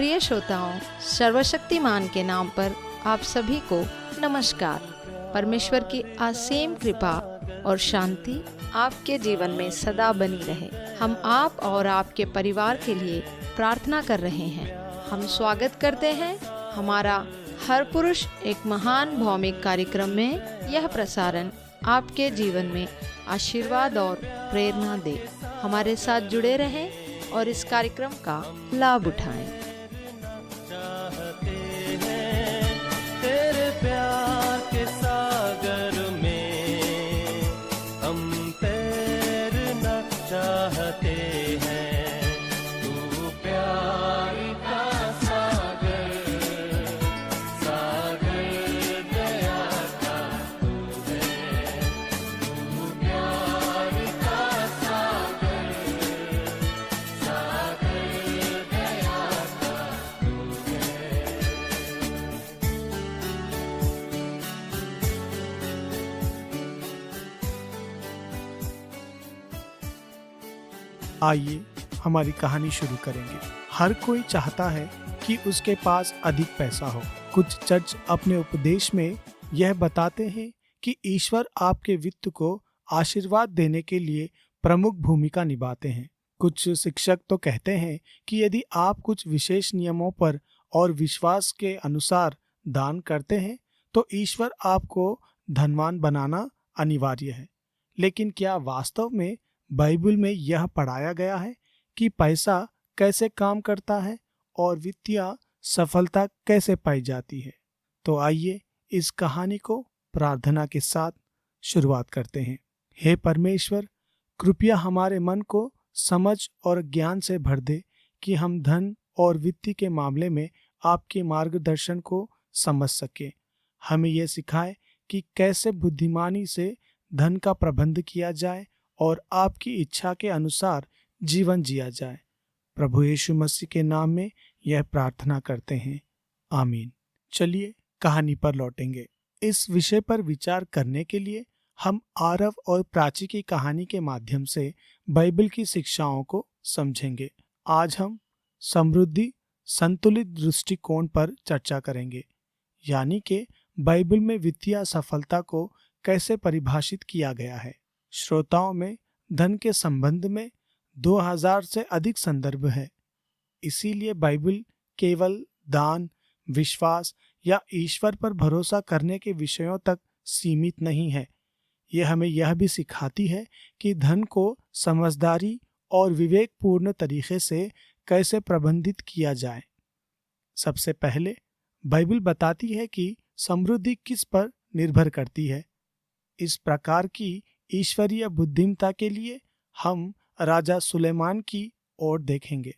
प्रिय श्रोताओं, सर्वशक्तिमान के नाम पर आप सभी को नमस्कार। परमेश्वर की असीम कृपा और शांति आपके जीवन में सदा बनी रहे। हम आप और आपके परिवार के लिए प्रार्थना कर रहे हैं। हम स्वागत करते हैं हमारा हर पुरुष एक महान भौमिक कार्यक्रम में। यह प्रसारण आपके जीवन में आशीर्वाद और प्रेरणा दे। हमारे साथ जुड़े रहें और इस कार्यक्रम का लाभ उठाएं। चाहते हैं तेरे प्यार के सागर में हम तैरना चाहते हैं। तू प्यार का सागर, सागर दया का तू है। तू प्यार का सागर, सागर दया का तू है। आइए हमारी कहानी शुरू करेंगे। हर कोई चाहता है कि उसके पास अधिक पैसा हो। कुछ चर्च अपने उपदेश में यह बताते हैं कि ईश्वर आपके वित्त को आशीर्वाद देने के लिए प्रमुख भूमिका निभाते हैं। कुछ शिक्षक तो कहते हैं कि यदि आप कुछ विशेष नियमों पर और विश्वास के अनुसार दान करते हैं तो ईश्वर आपको धनवान बनाना अनिवार्य है। लेकिन क्या वास्तव में बाइबल में यह पढ़ाया गया है कि पैसा कैसे काम करता है और वित्तीय सफलता कैसे पाई जाती है? तो आइए इस कहानी को प्रार्थना के साथ शुरुआत करते हैं। हे परमेश्वर, कृपया हमारे मन को समझ और ज्ञान से भर दे कि हम धन और वित्त के मामले में आपके मार्गदर्शन को समझ सके। हमें यह सिखाए कि कैसे बुद्धिमानी से धन का प्रबंध किया जाए और आपकी इच्छा के अनुसार जीवन जिया जाए। प्रभु यीशु मसीह के नाम में यह प्रार्थना करते हैं, आमीन। चलिए कहानी पर लौटेंगे। इस विषय पर विचार करने के लिए हम आरव और प्राची की कहानी के माध्यम से बाइबल की शिक्षाओं को समझेंगे। आज हम समृद्धि संतुलित दृष्टिकोण पर चर्चा करेंगे, यानी कि बाइबल में वित्तीय सफलता को कैसे परिभाषित किया गया है। श्रोताओं में धन के संबंध में 2000 से अधिक संदर्भ है। इसीलिए बाइबल केवल दान, विश्वास या ईश्वर पर भरोसा करने के विषयों तक सीमित नहीं है। यह हमें यह भी सिखाती है कि धन को समझदारी और विवेकपूर्ण तरीके से कैसे प्रबंधित किया जाए। सबसे पहले बाइबल बताती है कि समृद्धि किस पर निर्भर करती है। इस प्रकार की ईश्वरीय बुद्धिमत्ता के लिए हम राजा सुलेमान की ओर देखेंगे।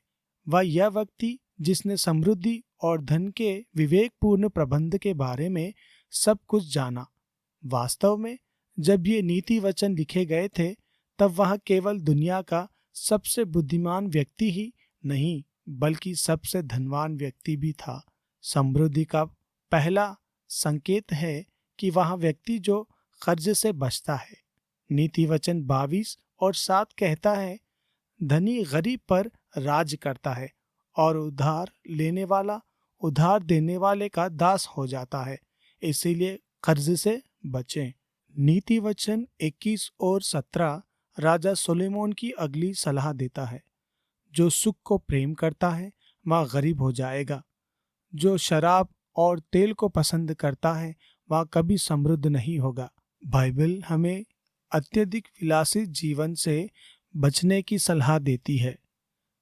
वह यह व्यक्ति जिसने समृद्धि और धन के विवेकपूर्ण प्रबंध के बारे में सब कुछ जाना। वास्तव में जब ये नीति वचन लिखे गए थे तब वह केवल दुनिया का सबसे बुद्धिमान व्यक्ति ही नहीं बल्कि सबसे धनवान व्यक्ति भी था। समृद्धि का पहला संकेत है कि वह व्यक्ति जो कर्ज से बचता है। नीति वचन 22 और 7 कहता है, धनी गरीब पर राज करता है और उधार लेने वाला उधार देने वाले का दास हो जाता है। इसीलिए कर्ज से बचें। नीति वचन 21 और 17 राजा सोलोमन की अगली सलाह देता है, जो सुख को प्रेम करता है वह गरीब हो जाएगा। जो शराब और तेल को पसंद करता है वह कभी समृद्ध नहीं होगा। बाइबल हमें अत्यधिक विलासित जीवन से बचने की सलाह देती है।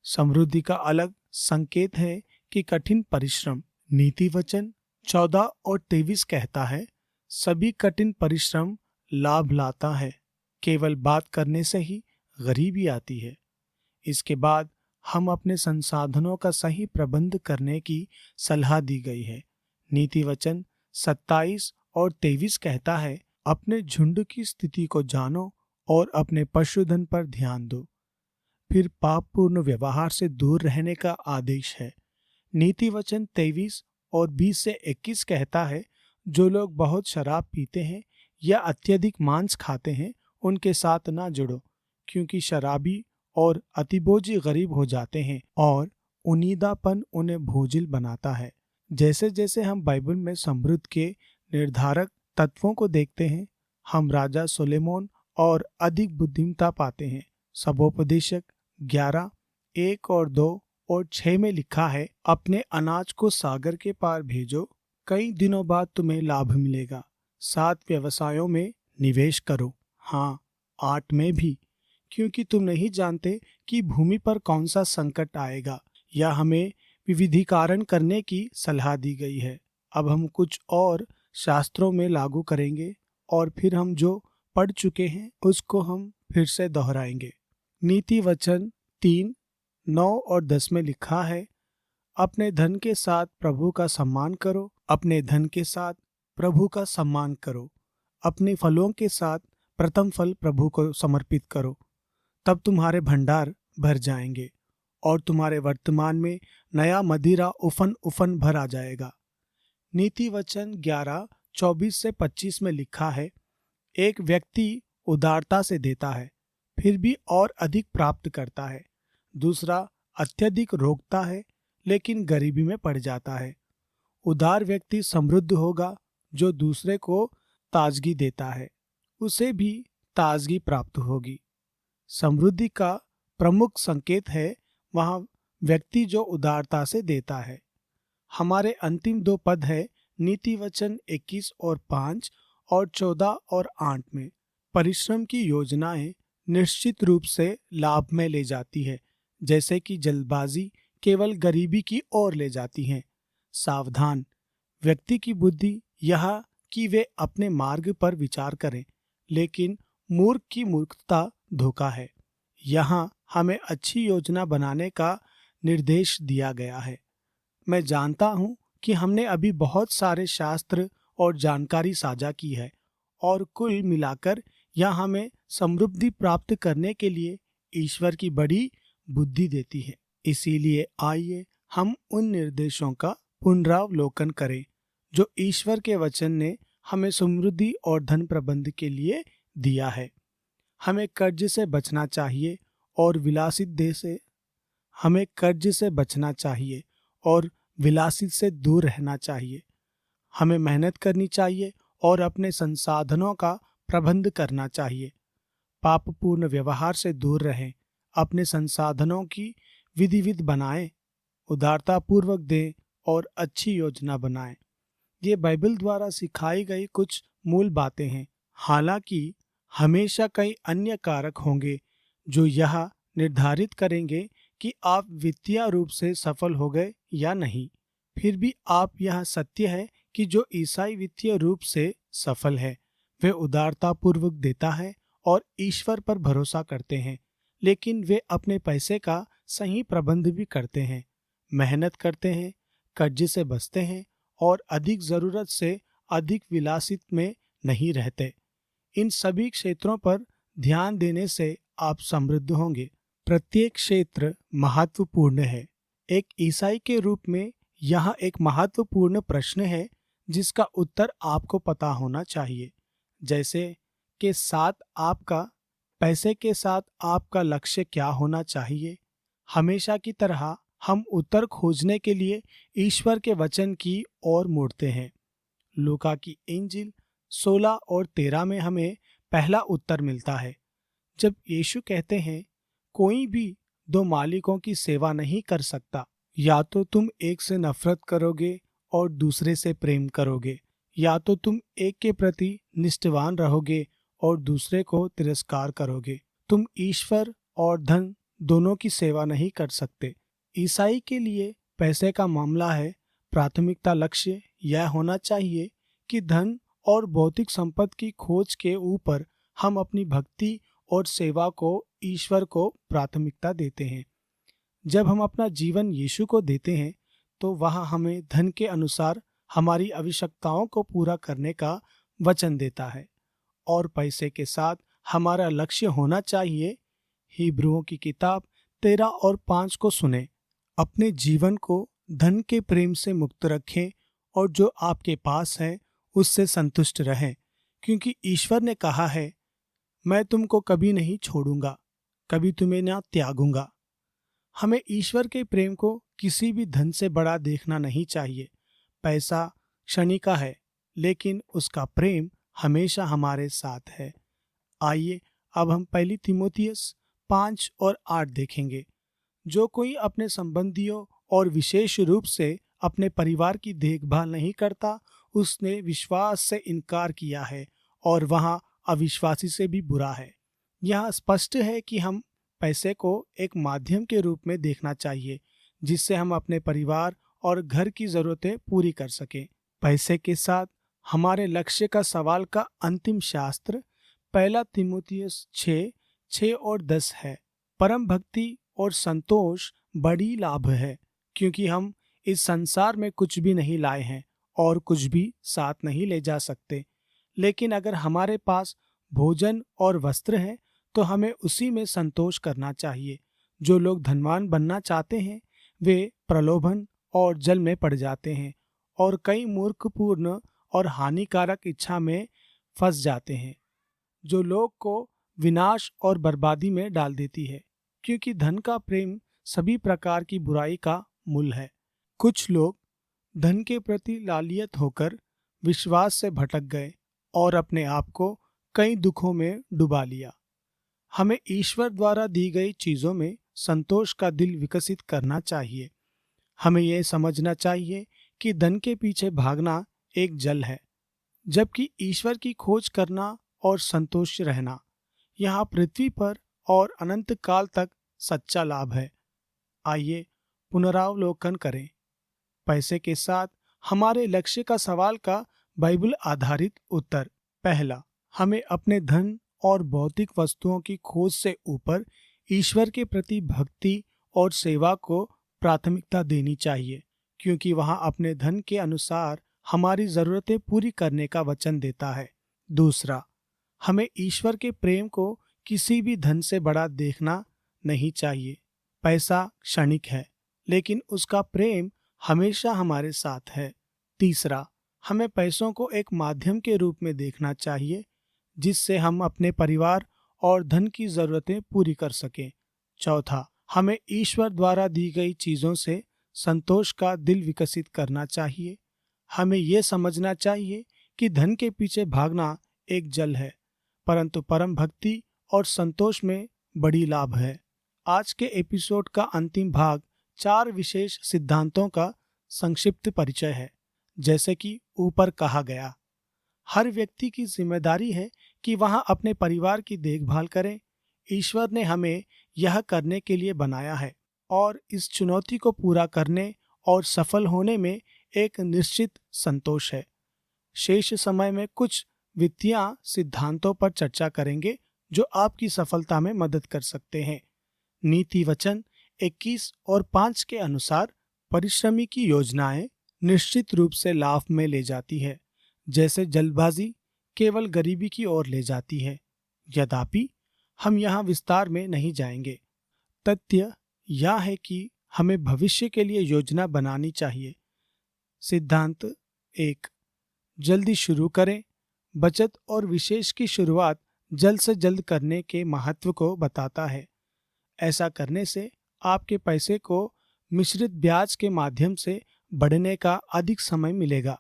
समृद्धि का अलग संकेत है कि कठिन परिश्रम। नीति वचन 14 और 23 कहता है, सभी कठिन परिश्रम लाभ लाता है। केवल बात करने से ही गरीबी आती है। इसके बाद हम अपने संसाधनों का सही प्रबंध करने की सलाह दी गई है। नीति वचन 27 और 23 कहता है, अपने झुंड की स्थिति को जानो और अपने पशुधन पर ध्यान दो। फिर पापपूर्ण व्यवहार से दूर रहने का आदेश है। नीति वचन 23 और 20 से 21 कहता है, जो लोग बहुत शराब पीते हैं या अत्यधिक मांस खाते हैं उनके साथ ना जुड़ो, क्योंकि शराबी और अतिभोजी गरीब हो जाते हैं और उनीदापन उन्हें भोजिल बनाता है। जैसे जैसे हम बाइबल में समृद्ध के निर्धारक तत्वों को देखते हैं, हम राजा सुलेमान और अधिक बुद्धिमत्ता पाते हैं। सबोपदेशक 11:1-2-6 में लिखा है, अपने अनाज को सागर के पार भेजो, कई दिनों बाद तुम्हें लाभ मिलेगा। 7 व्यवसायों में निवेश करो, हाँ 8 में भी, क्योंकि तुम नहीं जानते कि भूमि पर कौन सा संकट आएगा। यह हमें विविधीकरण करने की सलाह दी गई है। अब हम कुछ और शास्त्रों में लागू करेंगे और फिर हम जो पढ़ चुके हैं उसको हम फिर से दोहराएंगे। नीति वचन 3:9-10 में लिखा है, अपने धन के साथ प्रभु का सम्मान करो, अपने धन के साथ प्रभु का सम्मान करो, अपने फलों के साथ प्रथम फल प्रभु को समर्पित करो, तब तुम्हारे भंडार भर जाएंगे और तुम्हारे वर्तमान में नया मदिरा उफन उफन भर आ जाएगा। नीति वचन 11:24-25 में लिखा है, एक व्यक्ति उदारता से देता है फिर भी और अधिक प्राप्त करता है, दूसरा अत्यधिक रोकता है लेकिन गरीबी में पड़ जाता है। उदार व्यक्ति समृद्ध होगा, जो दूसरे को ताजगी देता है उसे भी ताजगी प्राप्त होगी। समृद्धि का प्रमुख संकेत है वहाँ व्यक्ति जो उदारता से देता है। हमारे अंतिम 2 पद है नीति वचन 21-5 और 14-8 में। परिश्रम की योजनाएं निश्चित रूप से लाभ में ले जाती है, जैसे कि जल्दबाजी केवल गरीबी की ओर ले जाती हैं। सावधान व्यक्ति की बुद्धि यह कि वे अपने मार्ग पर विचार करें, लेकिन मूर्ख की मूर्खता धोखा है। यहाँ हमें अच्छी योजना बनाने का निर्देश दिया गया है। मैं जानता हूँ कि हमने अभी बहुत सारे शास्त्र और जानकारी साझा की है और कुल मिलाकर यह हमें समृद्धि प्राप्त करने के लिए ईश्वर की बड़ी बुद्धि देती है। इसीलिए आइए हम उन निर्देशों का पुनरावलोकन करें जो ईश्वर के वचन ने हमें समृद्धि और धन प्रबंध के लिए दिया है। हमें कर्ज से बचना चाहिए और विलासित से दूर रहना चाहिए। हमें मेहनत करनी चाहिए और अपने संसाधनों का प्रबंध करना चाहिए। पापपूर्ण व्यवहार से दूर रहें, अपने संसाधनों की विधिवत बनाएं, उदारतापूर्वक दें और अच्छी योजना बनाएं। ये बाइबल द्वारा सिखाई गई कुछ मूल बातें हैं। हालांकि हमेशा कई अन्य कारक होंगे जो यह निर्धारित करेंगे कि आप वित्तीय रूप से सफल हो गए या नहीं। फिर भी आप यह सत्य है कि जो ईसाई वित्तीय रूप से सफल है वे उदारतापूर्वक देता है और ईश्वर पर भरोसा करते हैं, लेकिन वे अपने पैसे का सही प्रबंध भी करते हैं, मेहनत करते हैं, कर्ज से बचते हैं और अधिक जरूरत से अधिक विलासित में नहीं रहते। इन सभी क्षेत्रों पर ध्यान देने से आप समृद्ध होंगे। प्रत्येक क्षेत्र महत्वपूर्ण है। एक ईसाई के रूप में यह एक महत्वपूर्ण प्रश्न है जिसका उत्तर आपको पता होना चाहिए। जैसे के साथ पैसे के साथ आपका लक्ष्य क्या होना चाहिए। हमेशा की तरह हम उत्तर खोजने के लिए ईश्वर के वचन की ओर मुड़ते हैं। लूका की इंजिल 16 और 13 में हमें पहला उत्तर मिलता है, जब यीशु कहते हैं, कोई भी 2 मालिकों की सेवा नहीं कर सकता। या तो तुम एक से नफरत करोगे और दूसरे से प्रेम करोगे, या तो तुम एक के प्रति निष्ठावान रहोगे और दूसरे को तिरस्कार करोगे। तुम ईश्वर और धन दोनों की सेवा नहीं कर सकते। ईसाई के लिए पैसे का मामला है। प्राथमिकता लक्ष्य यह होना चाहिए कि धन और भौतिक संपत्ति की खोज के ऊपर हम अपनी भक्ति और सेवा को ईश्वर को प्राथमिकता देते हैं। जब हम अपना जीवन यीशु को देते हैं तो वह हमें धन के अनुसार हमारी आवश्यकताओं को पूरा करने का वचन देता है और पैसे के साथ हमारा लक्ष्य होना चाहिए। हिब्रुओं की किताब 13 और 5 को सुने। अपने जीवन को धन के प्रेम से मुक्त रखें और जो आपके पास है उससे संतुष्ट रहें, क्योंकि ईश्वर ने कहा है, मैं तुमको कभी नहीं छोड़ूंगा, कभी तुम्हें ना त्यागूंगा। हमें ईश्वर के प्रेम को किसी भी धन से बड़ा देखना नहीं चाहिए। पैसा क्षणिक का है, लेकिन उसका प्रेम हमेशा हमारे साथ है। आइए अब हम पहली तीमुथियुस 5 और 8 देखेंगे। जो कोई अपने संबंधियों और विशेष रूप से अपने परिवार की देखभाल नहीं करता, उसने विश्वास से इनकार किया है और वहां अविश्वासी से भी बुरा है। यह स्पष्ट है कि हम पैसे को एक माध्यम के रूप में देखना चाहिए जिससे हम अपने परिवार और घर की जरूरतें पूरी कर सकें। पैसे के साथ हमारे लक्ष्य का सवाल का अंतिम शास्त्र पहला तीमुथियुस 6 और 10 है। परम भक्ति और संतोष बड़ी लाभ है, क्योंकि हम इस संसार में कुछ भी नहीं लाए हैं और कुछ भी साथ नहीं ले जा सकते। लेकिन अगर हमारे पास भोजन और वस्त्र है तो हमें उसी में संतोष करना चाहिए। जो लोग धनवान बनना चाहते हैं वे प्रलोभन और जल में पड़ जाते हैं और कई मूर्खपूर्ण और हानिकारक इच्छा में फंस जाते हैं, जो लोग को विनाश और बर्बादी में डाल देती है, क्योंकि धन का प्रेम सभी प्रकार की बुराई का मूल है। कुछ लोग धन के प्रति लालियत होकर विश्वास से भटक गए और अपने आप को कई दुखों में डुबा लिया। हमें ईश्वर द्वारा दी गई चीजों में संतोष का दिल विकसित करना चाहिए। हमें यह समझना चाहिए कि धन के पीछे भागना एक जल है, जबकि ईश्वर की खोज करना और संतोष रहना यहाँ पृथ्वी पर और अनंत काल तक सच्चा लाभ है। आइए पुनरावलोकन करें। पैसे के साथ हमारे लक्ष्य का सवाल का बाइबल आधारित उत्तर। पहला, हमें अपने धन और भौतिक वस्तुओं की खोज से ऊपर ईश्वर के प्रति भक्ति और सेवा को प्राथमिकता देनी चाहिए, क्योंकि वहां अपने धन के अनुसार हमारी जरूरतें पूरी करने का वचन देता है। दूसरा, हमें ईश्वर के प्रेम को किसी भी धन से बड़ा देखना नहीं चाहिए। पैसा क्षणिक है, लेकिन उसका प्रेम हमेशा हमारे साथ है। तीसरा, हमें पैसों को एक माध्यम के रूप में देखना चाहिए जिससे हम अपने परिवार और धन की जरूरतें पूरी कर सकें। चौथा, हमें ईश्वर द्वारा दी गई चीजों से संतोष का दिल विकसित करना चाहिए। हमें यह समझना चाहिए कि धन के पीछे भागना एक जल है, परंतु परम भक्ति और संतोष में बड़ी लाभ है। आज के एपिसोड का अंतिम भाग 4 विशेष सिद्धांतों का संक्षिप्त परिचय है। जैसे कि ऊपर कहा गया, हर व्यक्ति की जिम्मेदारी है कि वहां अपने परिवार की देखभाल करें। ईश्वर ने हमें यह करने के लिए बनाया है और इस चुनौती को पूरा करने और सफल होने में एक निश्चित संतोष है। शेष समय में कुछ वित्तीय सिद्धांतों पर चर्चा करेंगे जो आपकी सफलता में मदद कर सकते हैं। नीति वचन 21 और 5 के अनुसार परिश्रमी की योजनाएं निश्चित रूप से लाभ में ले जाती है, जैसे जल्दबाजी केवल गरीबी की ओर ले जाती है। यद्यपि हम यहाँ विस्तार में नहीं जाएंगे। तथ्य यह है कि हमें भविष्य के लिए योजना बनानी चाहिए। सिद्धांत 1, जल्दी शुरू करें। बचत और विशेष की शुरुआत जल्द से जल्द करने के महत्व को बताता है। ऐसा करने से आपके पैसे को मिश्रित ब्याज के माध्यम से बढ़ने का अधिक समय मिलेगा।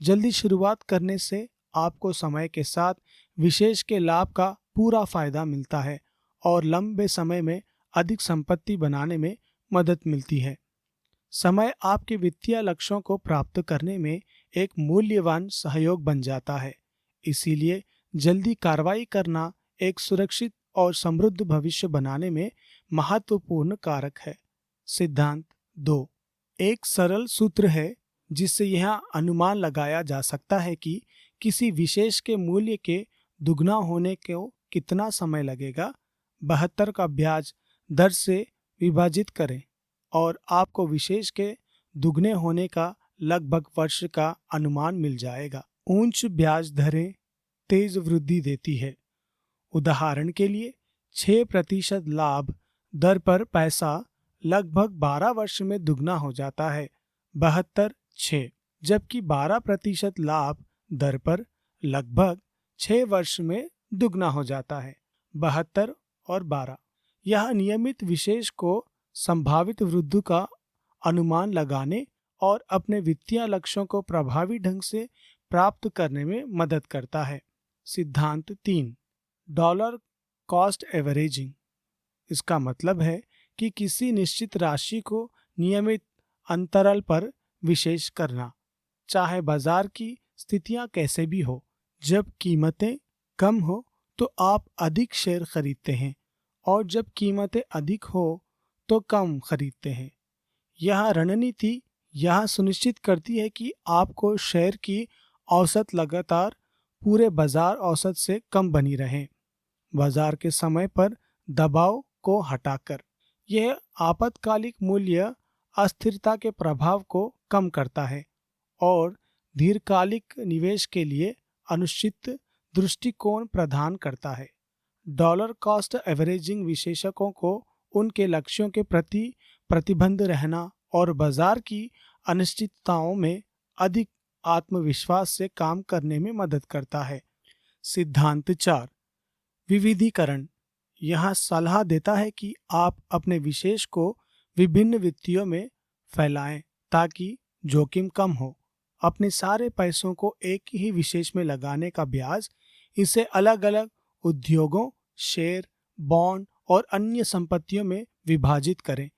जल्दी शुरुआत करने से आपको समय के साथ विशेष के लाभ का पूरा फायदा मिलता है और लंबे समय में अधिक संपत्ति बनाने में मदद मिलती है। समय आपके वित्तीय लक्ष्यों को प्राप्त करने में एक मूल्यवान सहयोग बन जाता है। इसीलिए जल्दी कार्रवाई करना एक सुरक्षित और समृद्ध भविष्य बनाने में महत्वपूर्ण कारक है। सिद्धांत 2, एक सरल सूत्र है जिससे यह अनुमान लगाया जा सकता है कि किसी विशेष के मूल्य के दुगना होने को कितना समय लगेगा। 72 का ब्याज दर से विभाजित करें और आपको विशेष के दुगने होने का लगभग वर्ष का अनुमान मिल जाएगा। उच्च ब्याज दरें तेज वृद्धि देती है। उदाहरण के लिए 6% लाभ दर पर पैसा लगभग 12 वर्ष में दुगना हो जाता है, 72/6, जबकि 12% लाभ दर पर लगभग 6 वर्ष में दुगना हो जाता है, 72 और 12। यह नियमित विशेष को संभावित वृद्धि का अनुमान लगाने और अपने वित्तीय लक्ष्यों को प्रभावी ढंग से प्राप्त करने में मदद करता है। सिद्धांत 3, डॉलर कॉस्ट एवरेजिंग। इसका मतलब है कि किसी निश्चित राशि को नियमित अंतराल पर विशेष करना, चाहे बाजार की स्थितियां कैसे भी हो। जब कीमतें कम हो तो आप अधिक शेयर खरीदते हैं और जब कीमतें अधिक हो तो कम खरीदते हैं। यह रणनीति यह सुनिश्चित करती है कि आपको शेयर की औसत लगातार पूरे बाजार औसत से कम बनी रहे, बाजार के समय पर दबाव को हटाकर। यह आपातकालिक मूल्य अस्थिरता के प्रभाव को कम करता है और दीर्घकालिक निवेश के लिए अनुचित दृष्टिकोण प्रदान करता है। डॉलर कॉस्ट एवरेजिंग विशेषज्ञों को उनके लक्ष्यों के प्रति प्रतिबद्ध रहना और बाजार की अनिश्चितताओं में अधिक आत्मविश्वास से काम करने में मदद करता है। सिद्धांत 4, विविधीकरण। यह सलाह देता है कि आप अपने विशेष को विभिन्न वित्तियों में फैलाएं ताकि जोखिम कम हो। अपने सारे पैसों को एक ही विशेष में लगाने का ब्याज इसे अलग अलग उद्योगों, शेयर, बॉन्ड और अन्य संपत्तियों में विभाजित करें।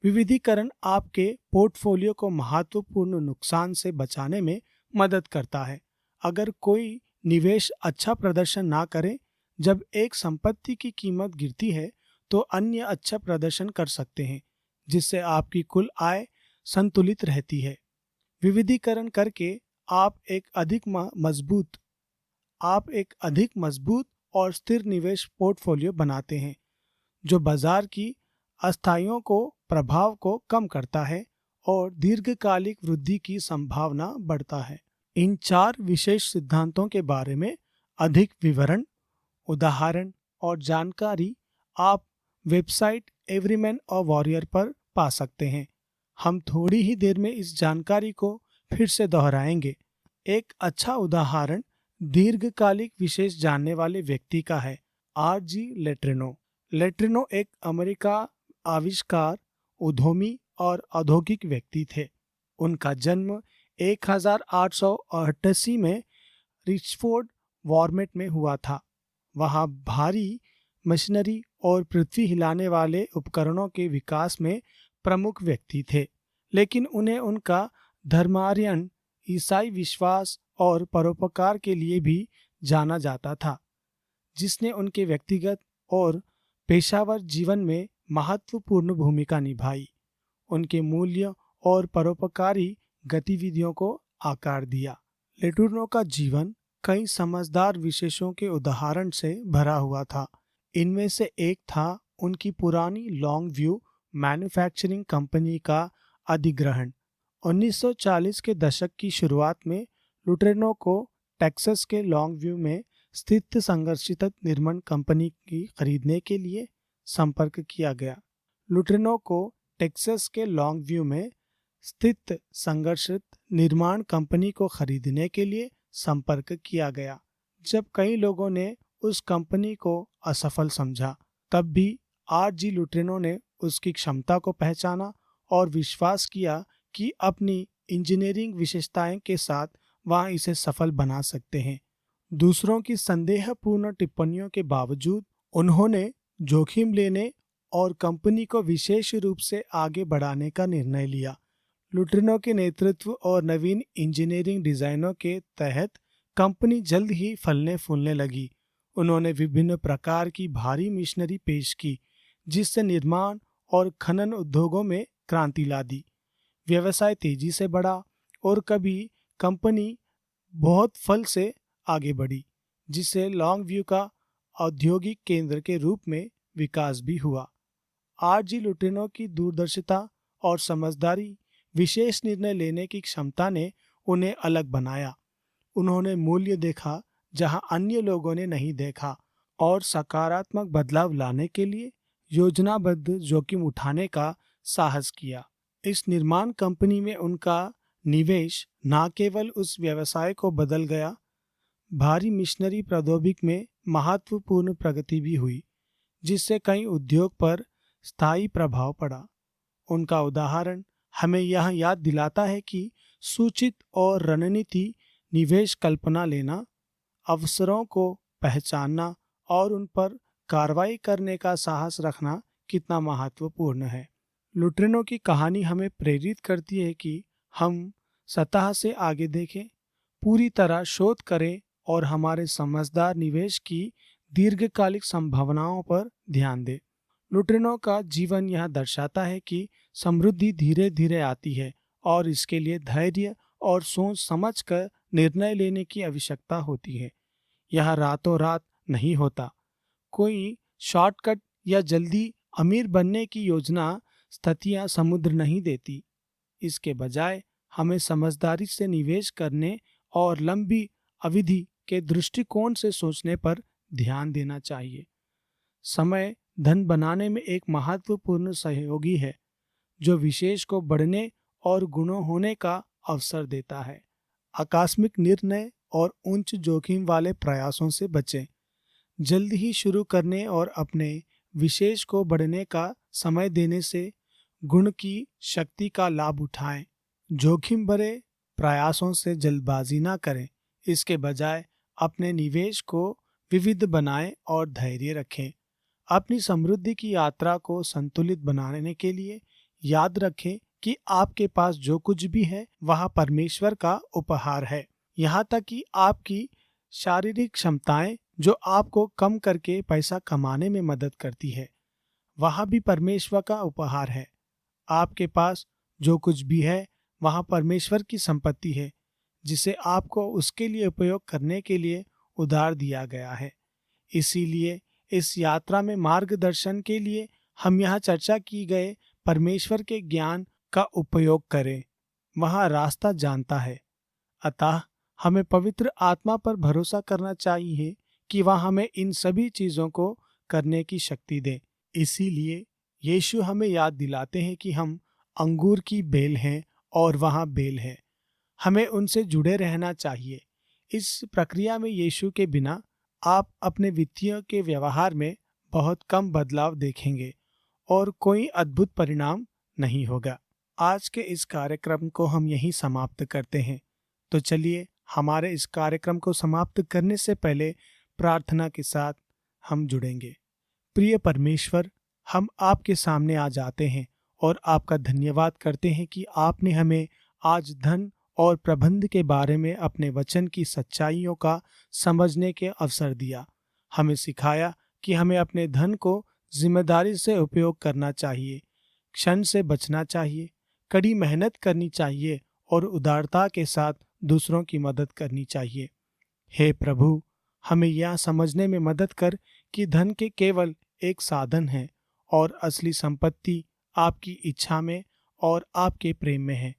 विविधीकरण आपके पोर्टफोलियो को महत्वपूर्ण नुकसान से बचाने में मदद करता है। अगर कोई निवेश अच्छा प्रदर्शन ना करे जब एक संपत्ति की कीमत गिरती है तो अन्य अच्छा प्रदर्शन कर सकते हैं, जिससे आपकी कुल आय संतुलित रहती है। विविधीकरण करके आप एक अधिक मजबूत और स्थिर निवेश पोर्टफोलियो बनाते हैं जो बाजार की अस्थाइयों को प्रभाव को कम करता है और दीर्घकालिक वृद्धि की संभावना बढ़ता है। इन 4 विशेष सिद्धांतों के बारे में अधिक विवरण, उदाहरण और जानकारी आप वेबसाइट एवरीमैन अ वॉरियर पर पा सकते हैं। हम थोड़ी ही देर में इस जानकारी को फिर से दोहराएंगे। एक अच्छा उदाहरण दीर्घकालिक विशेष जानने वाले व्यक्ति का है, R.G. लेट्रिनो। लेट्रिनो एक अमेरिका आविष्कार, उद्यमी और औद्योगिक व्यक्ति थे। उनका जन्म 1888 में रिचफोर्ड, वर्मोंट में हुआ था। वहाँ भारी मशीनरी और पृथ्वी हिलाने वाले उपकरणों के विकास में प्रमुख व्यक्ति थे, लेकिन उन्हें उनका धर्मायण, ईसाई विश्वास और परोपकार के लिए भी जाना जाता था, जिसने उनके व्यक्तिगत और पेशावर जीवन में महत्वपूर्ण भूमिका निभाई। उनके मूल्य और परोपकारी गतिविधियों को आकार दिया। लेटुर्नो का जीवन कई समझदार विशेषों के उदाहरण से भरा हुआ था। इनमें से एक था उनकी पुरानी लॉन्ग व्यू मैन्युफैक्चरिंग कंपनी का अधिग्रहण। 1940 के दशक की शुरुआत में लुटेर्नो को टेक्सास के लॉन्ग व्यू में स्थित संघर्षित निर्माण कंपनी की खरीदने के लिए संपर्क किया गया। लुटेर्नो को टेक्सास के लॉन्ग व्यू में स्थित संघर्षित निर्माण कंपनी को खरीदने के लिए संपर्क किया गया। जब कई लोगों ने उस कंपनी को असफल समझा, तब भी R.G. लुटेर्नो ने उसकी क्षमता को पहचाना और विश्वास किया कि अपनी इंजीनियरिंग विशेषताएं के साथ वह इसे सफल बना सकते हैं। दूसरों की संदेहपूर्ण टिप्पणियों के बावजूद उन्होंने जोखिम लेने और कंपनी को विशेष रूप से आगे बढ़ाने का निर्णय लिया। लुटेर्नो के नेतृत्व और नवीन इंजीनियरिंग डिजाइनों के तहत कंपनी जल्द ही फलने फूलने लगी। उन्होंने विभिन्न प्रकार की भारी मशीनरी पेश की, जिससे निर्माण और खनन उद्योगों में क्रांति ला दी। व्यवसाय तेजी से बढ़ा और कभी कंपनी बहुत फल से आगे बढ़ी, जिससे लॉन्ग व्यू का औद्योगिक केंद्र के रूप में विकास भी हुआ। R.G. लुटेर्नो की दूरदर्शिता और समझदारी, विशेष निर्णय लेने की क्षमता ने उन्हें अलग बनाया। उन्होंने मूल्य देखा जहां अन्य लोगों ने नहीं देखा और सकारात्मक बदलाव लाने के लिए योजनाबद्ध जोखिम उठाने का साहस किया। इस निर्माण कंपनी में उनका निवेश न केवल उस व्यवसाय को बदल गया, भारी मिशनरी प्रौद्योगिकी में महत्वपूर्ण प्रगति भी हुई, जिससे कई उद्योग पर स्थायी प्रभाव पड़ा। उनका उदाहरण हमें यह याद दिलाता है कि सूचित और रणनीति निवेश कल्पना लेना, अवसरों को पहचानना और उन पर कार्रवाई करने का साहस रखना कितना महत्वपूर्ण है। लुटेरों की कहानी हमें प्रेरित करती है कि हम सतह से आगे देखें, पूरी तरह शोध करें और हमारे समझदार निवेश की दीर्घकालिक संभावनाओं पर ध्यान दें। लुटेरों का जीवन यह दर्शाता है कि समृद्धि धीरे धीरे आती है और इसके लिए धैर्य और सोच समझ कर निर्णय लेने की आवश्यकता होती है। यह रातों रात नहीं होता। कोई शॉर्टकट या जल्दी अमीर बनने की योजना स्थितियां समुद्र नहीं देती। इसके बजाय हमें समझदारी से निवेश करने और लंबी अवधि के दृष्टिकोण से सोचने पर ध्यान देना चाहिए। समय धन बनाने में एक महत्वपूर्ण सहयोगी है जो विशेष को बढ़ने और गुणों होने का अवसर देता है। आकस्मिक निर्णय और उच्च जोखिम वाले प्रयासों से बचें। जल्द ही शुरू करने और अपने विशेष को बढ़ने का समय देने से गुण की शक्ति का लाभ उठाएं। जोखिम भरे प्रयासों से जल्दबाजी ना करें। इसके बजाय अपने निवेश को विविध बनाएं और धैर्य रखें। अपनी समृद्धि की यात्रा को संतुलित बनाने के लिए याद रखें कि आपके पास जो कुछ भी है वह परमेश्वर का उपहार है। यहाँ तक कि आपकी शारीरिक क्षमताएं जो आपको कम करके पैसा कमाने में मदद करती है, वह भी परमेश्वर का उपहार है। आपके पास जो कुछ भी है वह परमेश्वर की संपत्ति है जिसे आपको उसके लिए उपयोग करने के लिए उधार दिया गया है। इसीलिए इस यात्रा में मार्गदर्शन के लिए हम यहाँ चर्चा की गए परमेश्वर के ज्ञान का उपयोग करें। वह रास्ता जानता है। अतः हमें पवित्र आत्मा पर भरोसा करना चाहिए कि वह हमें इन सभी चीजों को करने की शक्ति दे। इसीलिए यीशु हमें याद दिलाते हैं कि हम अंगूर की बेल हैं और वहाँ बेल है। हमें उनसे जुड़े रहना चाहिए। इस प्रक्रिया में यीशु के बिना आप अपने वित्तीय के व्यवहार में बहुत कम बदलाव देखेंगे और कोई अद्भुत परिणाम नहीं होगा। आज के इस कार्यक्रम को हम यहीं समाप्त करते हैं। तो चलिए हमारे इस कार्यक्रम को समाप्त करने से पहले प्रार्थना के साथ हम जुड़ेंगे। प्रिय परमेश्वर, हम आपके सामने आ जाते हैं और आपका धन्यवाद करते हैं कि आपने हमें आज धन और प्रबंध के बारे में अपने वचन की सच्चाइयों का समझने के अवसर दिया। हमें सिखाया कि हमें अपने धन को जिम्मेदारी से उपयोग करना चाहिए, क्षण से बचना चाहिए, कड़ी मेहनत करनी चाहिए और उदारता के साथ दूसरों की मदद करनी चाहिए। हे प्रभु, हमें यह समझने में मदद कर कि धन के केवल एक साधन है और असली संपत्ति आपकी इच्छा में और आपके प्रेम में है।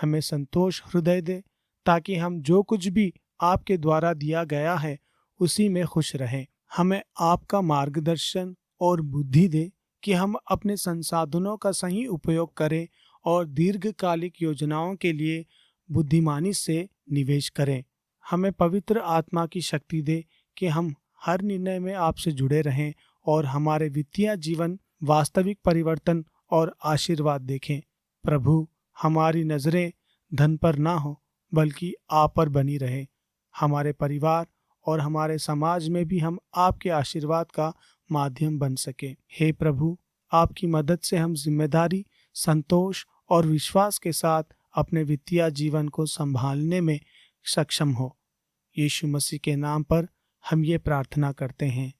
हमें संतोष हृदय दे ताकि हम जो कुछ भी आपके द्वारा दिया गया है उसी में खुश रहें। हमें आपका मार्गदर्शन और बुद्धि दे कि हम अपने संसाधनों का सही उपयोग करें और दीर्घकालिक योजनाओं के लिए बुद्धिमानी से निवेश करें। हमें पवित्र आत्मा की शक्ति दे कि हम हर निर्णय में आपसे जुड़े रहें और हमारे वित्तीय जीवन वास्तविक परिवर्तन और आशीर्वाद देखें। प्रभु, हमारी नजरें धन पर ना हो बल्कि आप पर बनी रहे। हमारे परिवार और हमारे समाज में भी हम आपके आशीर्वाद का माध्यम बन सके। हे प्रभु, आपकी मदद से हम जिम्मेदारी, संतोष और विश्वास के साथ अपने वित्तीय जीवन को संभालने में सक्षम हो। यीशु मसीह के नाम पर हम ये प्रार्थना करते हैं,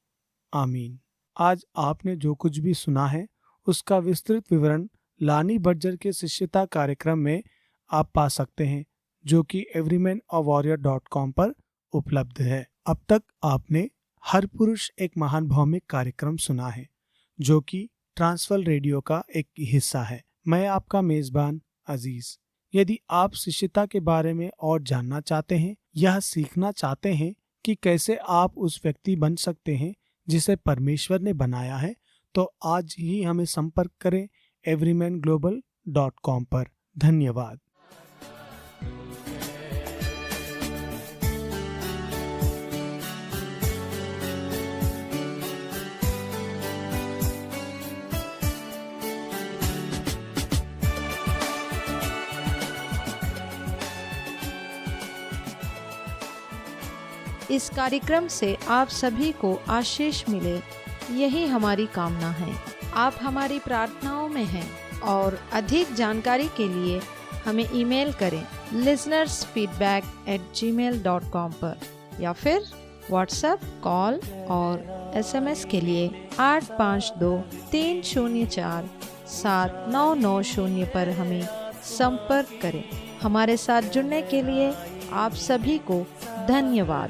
आमीन। आज आपने जो कुछ भी सुना है उसका विस्तृत विवरण लानी बर्जर के शिष्यता कार्यक्रम में आप पा सकते हैं, जो कि everymanawwarrior.com पर उपलब्ध है। अब तक आपने हर पुरुष एक महान भौमिक कार्यक्रम सुना है, जो कि ट्रांसवर्ल्ड रेडियो का एक हिस्सा है। मैं आपका मेजबान अजीज। यदि आप शिष्यता के बारे में और जानना चाहते हैं, यह सीखना चाहते हैं कि कैसे आप उस व्यक्ति बन सकते हैं जिसे परमेश्वर ने बनाया है, तो आज ही हमें संपर्क करें everymanglobal.com पर। धन्यवाद। इस कार्यक्रम से आप सभी को आशीष मिले, यही हमारी कामना है। आप हमारी प्रार्थनाओं में हैं और अधिक जानकारी के लिए हमें ईमेल करें listenersfeedback@gmail.com पर, या फिर व्हाट्सएप, कॉल और SMS के लिए 8523047990 पर हमें संपर्क करें। हमारे साथ जुड़ने के लिए आप सभी को धन्यवाद।